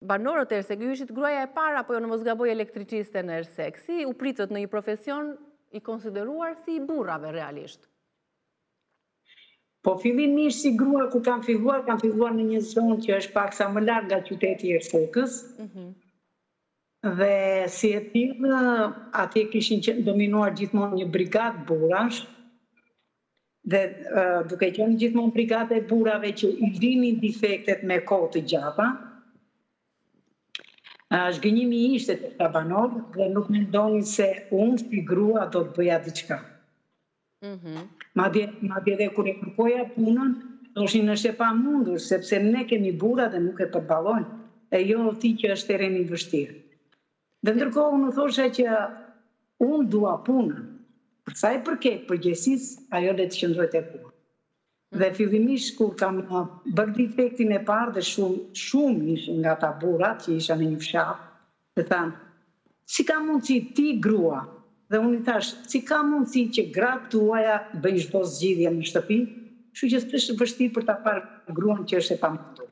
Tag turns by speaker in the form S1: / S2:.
S1: banorët e Ersek, ju ishit gruaja e para, apo jo në mos gaboj elektriciste në Ersek, si u pritët në një profesion i konsideruar si i burrave realisht?
S2: Po fillimisht si grua ku kam filluar në një zonë që është paksa më larg nga qyteti i Ersekës. Dhe si e tillë, atje kishin dominuar gjithmonë një brigadë burrash. Dhe duke qenë gjithmonë brigada e burrave që i linin defektet me kohë të gjata, zhgënjimi ishte të këta banorë dhe nuk mendonin se unë si grua do të bëja diçka. Madje dhe kur e kërkoja punën, thoshin është e pamundur, sepse ne kemi burra dhe nuk e përballojnë, e jo ti që është terreni i vështirë. Dhe ndërkohë unë thosha që unë dua punën. Për sa i përket përgjegjësisë, ajo le të qëndrojë tek unë. Dhe fillimisht kur kam bërë defektin e parë dhe shumë ishin nga ata burrat që isha në një fshat, dhe thanë, si ka mundësi ti grua? Dhe unë i thash, si ka mundësi që gratë tuaja bëjnë çdo zgjidhje në shtëpi, kështu që është vështirë për ta parë gruan që është e pamundur.